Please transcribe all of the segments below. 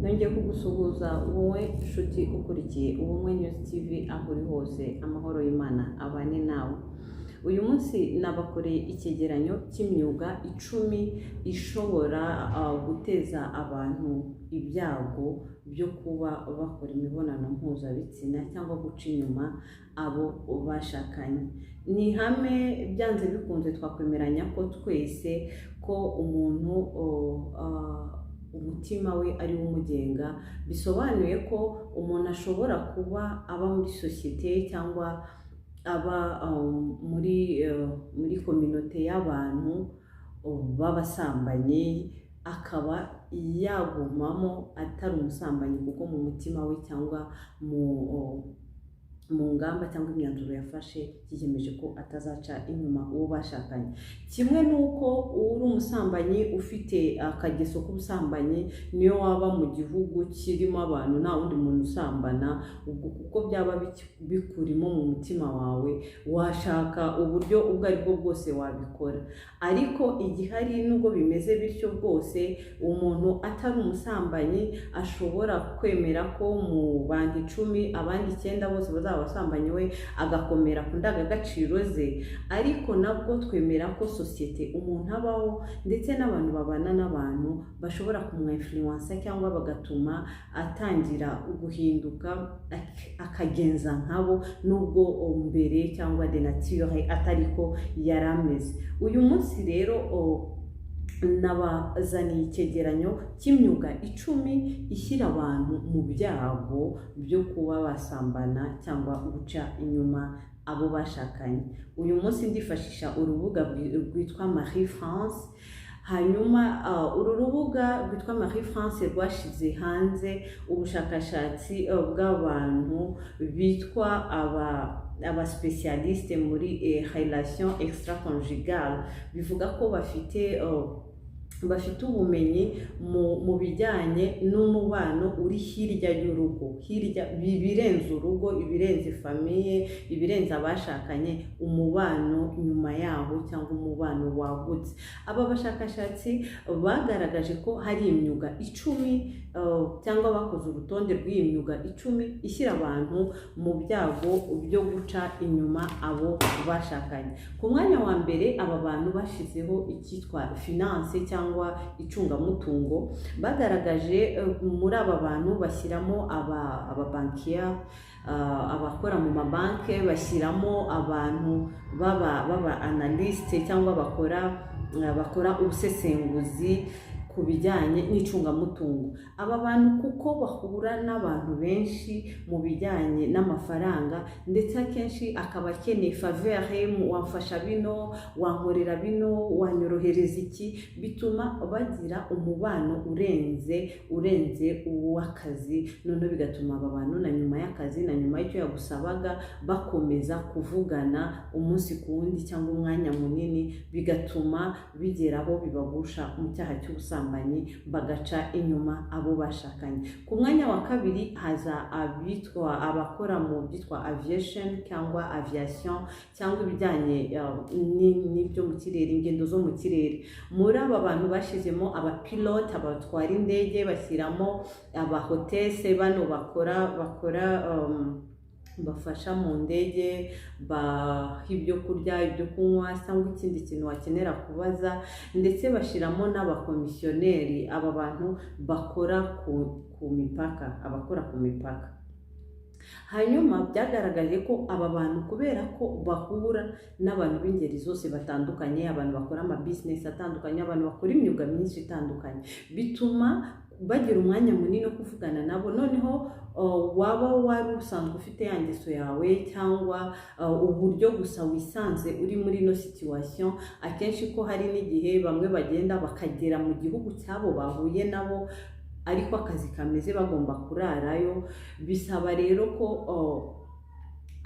nongeye kugusuhuza wowe nshuti ukurikiye Ubumwe News TV aho uri hose, amahoro y'Imana abane nawe. Uyu munsi nabakoreye icyegeranyo cy'imyuga 10 ishobora guteza abantu ibyago byo kuba bakora imibonano mpuzabitsina cyangwa guca inyuma abo bashakanye. Ni hame byanze bikunze twakwemeranya ko twese ko umuntu umutima we ari umugenga, bisobanuye ko umuntu ashobora kuba aba muri societe cyangwa aba muri communauté y'abantu b'abasambanyi, akaba yagumamo atari umusambanyi kuko mu mutima we cyangwa mu ngamba cyangwa imyanzuro yafashe yiyemeje ko atazaca inyuma uwo bashakanye. Kimwe nuko uri umusambanyi ufite akageso k'ubusambanyi, niyo waba mu gihugu kirimo abantu nta wundi muntu usambana, ubwo kuko byaba bikurimo mu mutima wawe, washaka uburyo ubwo ari bwo bwose wabikora. Ariko igihari nubwo bimeze bityo bwose, umuntu atari umusambanyi ashobora kwemera ko mu bantu 10 abandi 9 bose bazaba abasambanyi, we agakomera ku ndangagaciro ze. Ariko nabwo twemera ko societe umuntu abaho ndetse n'abantu babana n'abantu bashobora kumwinfluencer cyangwa bagatuma atangira guhinduka akagenza nkabo, nubwo mbere cyangwa de nature atariko yarameze. Uyu munsi rero nabazaniye icyegeranyo cy'imyuga 10 ishyira abantu mu byago byo kuba basambana cyangwa guca inyuma abo bashakanye. Uyu munsi ndifashisha urubuga rwitwa Marie France. Hanyuma uru rubuga rwitwa Marie France rwashize hanze ubushakashatsi bw'abantu bitwa aba spécialiste muri relation extra-conjugale, bivuga ko bafite ubumenyi mu bijyanye n'umubano uri hirya y'urugo, ibirenze urugo, ibirenze famille, ibirenze abashakanye, umubano nyuma yaho cyangwa umubano wagutse. Aba bashakashatsi bagaragaje ko hari imyuga 10 cyangwa bakoze urutonde rw'iyi myuga 10 ishyira abantu mu byago byo guca inyuma abo bashakanye. Ku mwanya wa mbere aba bantu bashizeho icyitwa finance cyangwa icungamutungo. Bagaragaje muri aba bantu bashyiramo ababankiya, abakora mu mabanke, bashyiramo abantu baba analyste cyangwa bakora ubusesenguzi ku bijyanye n'icungamutungo. Aba bantu kuko bahura n'abantu benshi mu bijyanye n'amafaranga, ndetse akenshi akaba akeneye faveur, wamfasha bino, wankorera bino, wanyorohereza iki, bituma bagira umubano urenze uw'akazi. None bigatuma aba bantu na nyuma y'akazi, na nyuma y'icyo yagusabaga, bakomeza kuvugana umunsi ku wundi cyangwa umwanya munini, bigatuma bigeraho bibagusha mu cyaha cy'ubusambanyi, bagaca inyuma abo bashakanye. Ku mwanya wa kabiri haza abakora mu byitwa aviation cyangwa aviation cyangwa ibijyanye n'ibyo mu kirere, ingendo zo mu kirere. Muri aba bantu bashyizemo abapilote, abatwara indege, bashyiramo abahotese, bano bafasha mu ndege, baha ibyo kurya, ibyo kunywa cyangwa ikindi kintu wakenera kubaza, ndetse bashyiramo n'abakomisiyoneri, aba bantu bakora ku mipaka, abakora ku mipaka. Hanyuma byagaragaje ko aba bantu kubera ko bahura n'abantu b'ingeri zose batandukanye, abantu bakora ama business atandukanye, abantu bakora imyuga myinshi itandukanye, bituma bagira umwanya munini wo kuvugana nabo. Noneho waba wari usanzwe ufite ya ngeso yawe cyangwa uburyo gusa wisanze uri muri no situation, akenshi ko hari n'igihe bamwe bagenda bakagera mu gihugu cyabo bahuye nabo, ariko akazi kameze bagomba kurarayo. Bisaba rero ko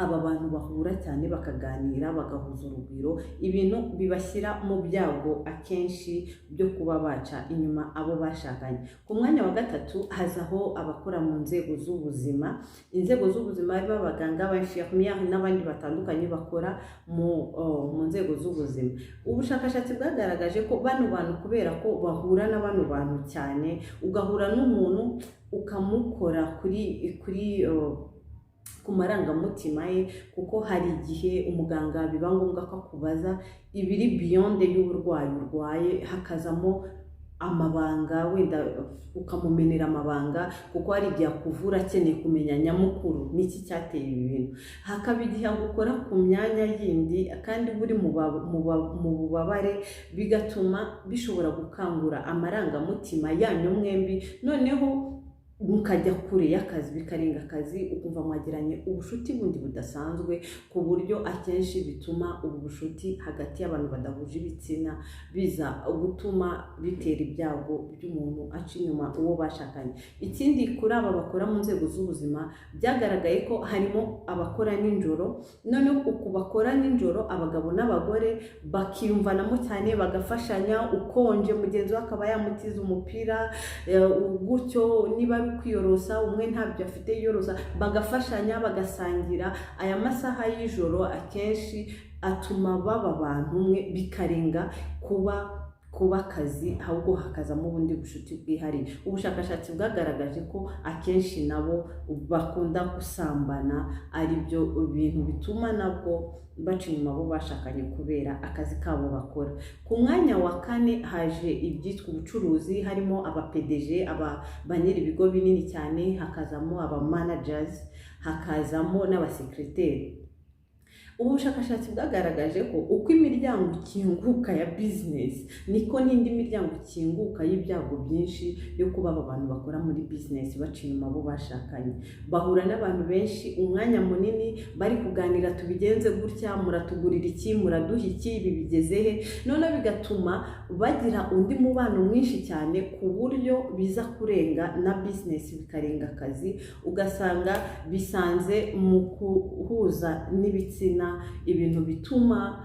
aba bantu bahura cyane bakaganira, bagahuza urugwiro, ibintu bibashyira mu byago akenshi byo kuba baca inyuma abo bashakanye. Ku mwanya wa gatatu hazaho abakora mu nzego z'ubuzima. Inzego z'ubuzima barimo abaganga, infirmière n'abandi batandukanye bakora mu nzego z'ubuzima. Ubushakashatsi bwagaragaje ko bano bantu kubera ko bahura na bano bantu cyane, ugahura n'umuntu ukamukora ku marangamutima ye, kuko hari igihe umuganga biba ngombwa ko akubaza ibiri beyond y'uburwayi urwaye, hakazamo amabanga, wenda ukamumenera amabanga, kuko hari igihe akuvura akeneye kumenya nyamukuru n'iki cyateye ibi bintu. Hakaba igihe agukora ku myanya yindi kandi buri mu bubabare, bigatuma bishobora gukangura amarangamutima yanyu mwembi, noneho mukajya kure y'akazi, bikarenga akazi, ukumva mwagiranye ubushuti bundi budasanzwe, ku buryo akenshi bituma ubu bushuti hagati y'abantu badahuje ibitsina biza gutuma bitera ibyago by'umuntu aca inyuma uwo bashakanye. Ikindi kuri aba bakora mu nzego z'ubuzima, byagaragaye ko harimo abakora nijoro, noneho uku bakora nijoro abagabo n'abagore bakiyumvanamo cyane, bagafashanya, ukonje mugenzi we akaba yamutiza umupira, gutyo niba kwiyorosa umwe ntabyo afite yiyorosa, bagafashanya, bagasangira. Aya masaha y'ijoro akenshi atuma baba abantu umwe, bikarenga kuba akazi, ahubwo hakazamo ubundi bushuti bwihariye. Ubushakashatsi bwagaragaje ko akenshi nabo bakunda gusambana, ari byo bintu bituma nabwo baca inyuma abo bashakanye kubera akazi kabo bakora. Ku mwanya wa kane haje ibyitwa ubucuruzi, harimo aba PDG, ba nyiri ibigo binini cyane, hakazamo aba managers, hakazamo n'abasekreteri. Ubushakashatsi bwagaragaje ko uko imiryango ikinguka ya business, niko n'indi miryango ikinguka y'ibyago byinshi yo kuba aba bantu bakora muri business baca inyuma abo bashakanye. Bahura n'abantu benshi umwanya munini, bari kuganira, tubigenze gutya, muratugurira iki, muraduha iki, ibi bigeze he, none bigatuma bagira undi mubano mwinshi cyane, ku buryo biza kurenga na business, bikarenga akazi, ugasanga bisanze mu kuhuza n'ibitsina, ibintu bituma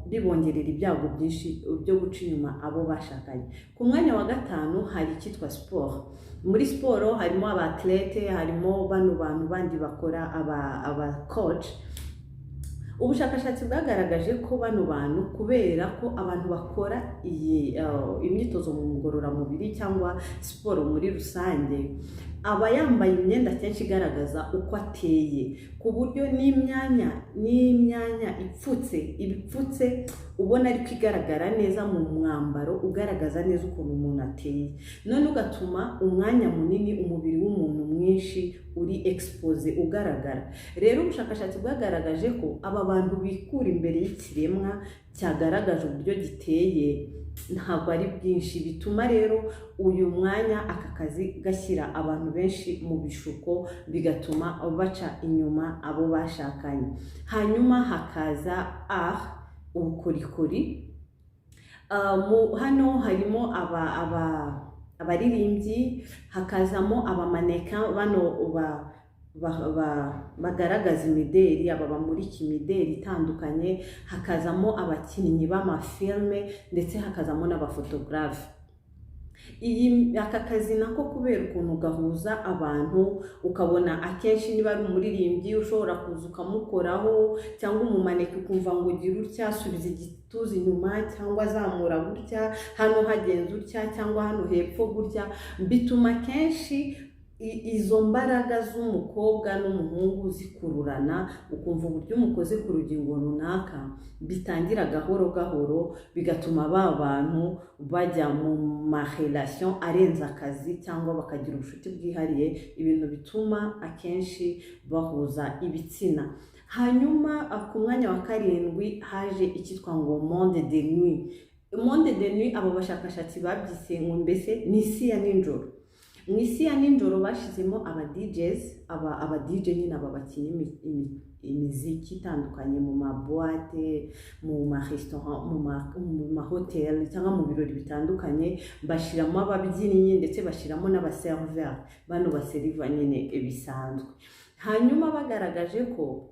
bibongerera ibyago byinshi byo guca inyuma abo bashakanye. Ku mwanya wa gatanu hari icyitwa siporo. Muri siporo harimo abatlete, harimo bano bantu bandi bakora aba coach. Ubushakashatsi bwagaragaje ko bano bantu, kubera ko abantu bakora iyi imyitozo ngororamubiri cyangwa siporo muri rusange, aba yambaye imyenda kenshi igaragaza uko ateye, ku buryo n'imyanya ibipfutse ubona ariko igaragara neza mu mwambaro, ugaragaza neza ukuntu umuntu ateye, none ugatuma umwanya munini umubiri w'umuntu mwinshi uri expose, ugaragara. Rero ubushakashatsi bwagaragaje ko aba bantu bikura imbere y'ikiremwa cyagaragaje uburyo giteye ntabwo ari bwinshi, bituma rero uyu mwanya, aka kazi gashyira abantu benshi mu bishuko, bigatuma baca inyuma abo bashakanye. Hanyuma hakaza ubukorikori. Hano harimo abaririmbyi, hakazamo abamaneka, bano bagaragaza imideri, aba bamurika imideri itandukanye, hakazamo abakinnyi b'amafilme, ndetse hakazamo n'abafotogarafe. Aka kazi nako kubera ukuntu gahuza abantu, ukabona akenshi niba ari umuririmbyi ushobora kuza ukamukoraho, cyangwa umumaneke ukumva ngo gira utya, subiza igituza inyuma, cyangwa azamura gutya, hano hagenza utya, cyangwa hano hepfo gutya, bituma kenshi izo mbaraga z'umukobwa n'umuhungu zikururana, ukumva uburyo umukoze ku rugingo runaka, bitangira gahoro gahoro, bigatuma ba bantu bajya mu marelation arenza akazi, cyangwa bakagira ubushuti bwihariye, ibintu bituma akenshi bahuza ibitsina. Hanyuma ku mwanya wa karindwi haje icyitwa ngo monde de nuit. Monde de nuit abo bashakashatsi babyise ngo mbese ni isi ya nijoro. Mu isi ya nijoro bashizemo aba DJs, aba DJ nyine aba bakinnyi imiziki itandukanye mu maboate, mu marestaurant, mu mahoteli, cyangwa mu birori bitandukanye, bashiramo ababyinnyi ndetse bashiramo n'abaserveur, bano baseriva nyine bisanzwe. Hanyuma bagaragaje ko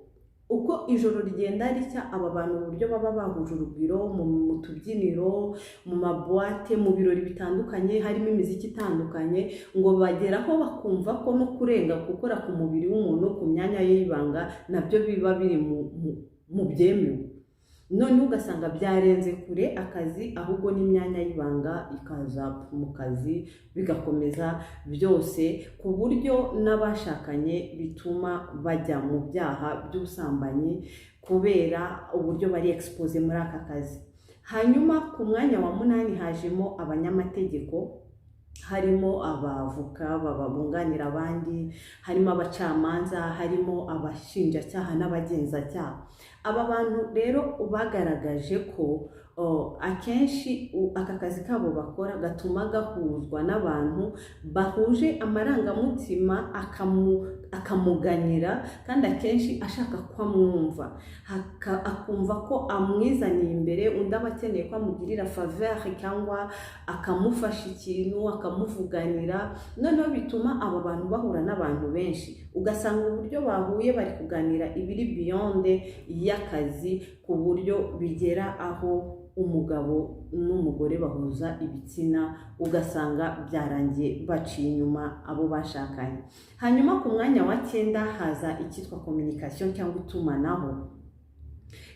uko ijoro rigenda ricya, aba bantu uburyo baba bahuje urugwiro mu tubyiniro, mu maboate, mu birori bitandukanye harimo imiziki itandukanye, ngo bageraho bakumva ko no kurenga gukora ku mubiri w'umuntu ku myanya ye y'ibanga nabyo biba biri mu byemewe. none ugasanga byarenze kure akazi, ahubwo n'imyanya y'ibanga ikaza mu kazi bigakomeza byose, ku buryo n'abashakanye bituma bajya mu byaha by'ubusambanyi kubera uburyo bari expose muri aka kazi. Hanyuma ku mwanya wa 8 hajemo abanyamategeko, harimo abavoka babunganira abandi, harimo abacamanza, harimo abashinjacyaha n'abagenzacyaha. Aba bantu rero bagaragaje ko akenshi aka kazi kabo bakora gatuma gahuzwa n'abantu bahuje amarangamutima, akamuganyira kandi akenshi ashaka ko amwumva, akumva ko amwizaniye imbere, undi aba akeneye ko amugirira faveur cyangwa akamufasha ikintu, akamuvuganira. Noneho bituma aba bantu bahura n'abantu benshi, ugasanga uburyo bahuye bari kuganira ibiri beyond y'akazi, ku buryo bigera aho umugabo n'umugore bahuza ibitsina, ugasanga byarangiye baciye inyuma abo bashakanye. Hanyuma ku mwanya wa 9 haza icyitwa communication cyangwa itumanaho.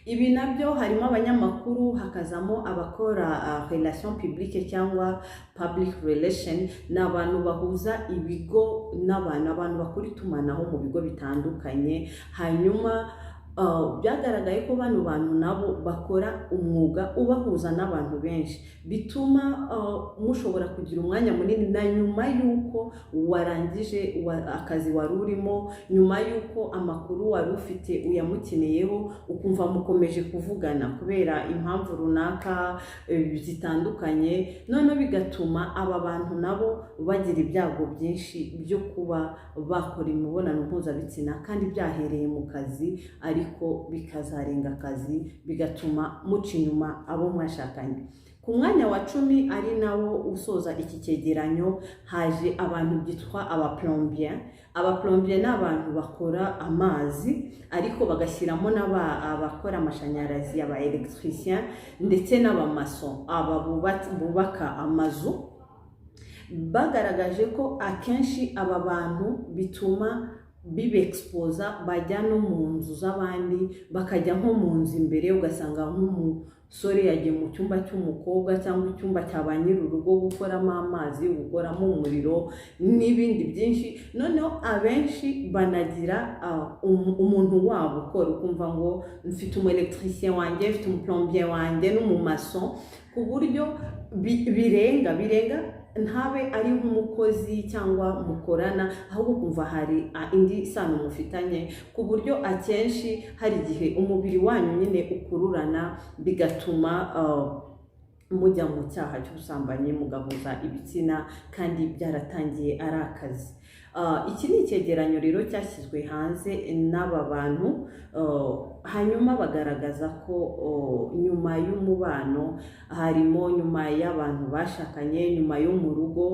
Ibi nabyo harimo abanyamakuru, hakazamo abakora relation publique cyangwa public relation, n'abantu bahuza ibigo n'abantu bakora itumanaho mu bigo bitandukanye. Hanyuma byagaragaye ko bano bantu nabo bakora umwuga ubahuza n'abantu benshi, bituma mushobora kugira umwanya munini na nyuma y'uko warangije akazi wari urimo, nyuma y'uko amakuru wari ufite uyamukeneyeho, ukumva mukomeje kuvugana kubera impamvu runaka zitandukanye. Noneho bigatuma aba bantu nabo bagira ibyago byinshi byo kuba bakora imibonano mpuzabitsina kandi byahereye mu kazi, ariko bikazarenga akazi bigatuma muca inyuma abo mwashakanye. Ku mwanya wa 10 ari nawo usoza iki cyegeranyo, haje abantu byitwa abaplombier. Abaplombier ni abantu bakora amazi ariko bagashyiramo abakora amashanyarazi, aba electricien ndetse n'abamason, aba bubaka amazu. Bagaragaje ko akenshi aba bantu bituma bibexposa, bajya no mu nzu z'abandi, bakajya nko mu nzu imbere, ugasanga nk'umusore yagiye mu cyumba cy'umukobwa cyangwa icyumba cya ba nyir'urugo gukoramo amazi, gukoramo umuriro n'ibindi byinshi. Noneho abenshi banagira umuntu wabo ukora, ukumva ngo mfite umu electricien wanjye, mfite umuplombier wanjye n'umumason, ku buryo birenga ntabe ari nk'umukozi cyangwa mukorana, ahubwo kumva hari indi sano mufitanye, ku buryo akenshi hari igihe umubiri wanyu nyine ukururana, bigatuma mujya mu cyaha cy'ubusambanyi, mugahuza ibitsina kandi byaratangiye ari akazi. Iki ni icyegeranyo rero cyashyizwe hanze n'aba bantu, hanyuma bagaragaza ko nyuma y'umubano, harimo nyuma y'abantu bashakanye, nyuma yo mu rugo,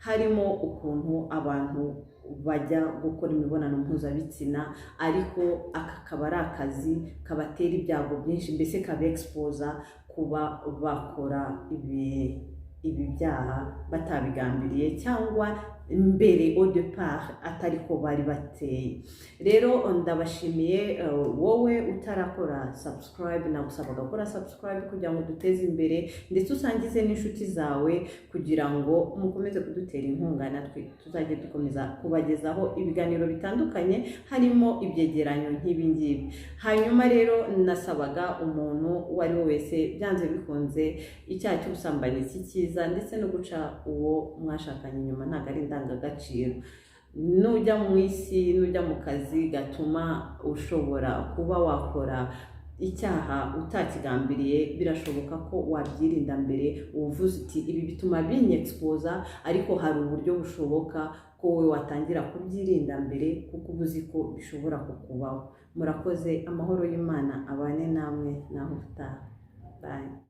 harimo ukuntu abantu bajya gukora imibonano mpuzabitsina, ariko akaba ari akazi kabatera ibyago byinshi, mbese kabexposa kuba bakora ibi byaha batabigambiriye cyangwa mbere au départ atari ko bari bateye. Rero ndabashimiye. Wowe utarakora subscribe, nagusabaga gukora subscribe kugira ngo duteze imbere, ndetse usangize n'inshuti zawe kugira ngo mukomeze kudutera inkunga, natwe tuzajye dukomeza kubagezaho ibiganiro bitandukanye, harimo ibyegeranyo nk'ibi ngibi. Hanyuma rero nasabaga umuntu uwo ari we wese, byanze bikunze icyaha cy'ubusambanyi cyiza, ndetse no guca uwo mwashakanye inyuma ntabwo ari indangagaciro. Nujya mu isi, nujya mu kazi gatuma ushobora kuba wakora icyaha utakigambiriye, birashoboka ko wabyirinda mbere, uvuze uti ibi bituma binyexposa, ariko hari uburyo bushoboka ko wowe watangira kubyirinda mbere, kuko ubuzi ko bishobora kukubaho. Murakoze, amahoro y'Imana abane namwe, naho utaha. Bye.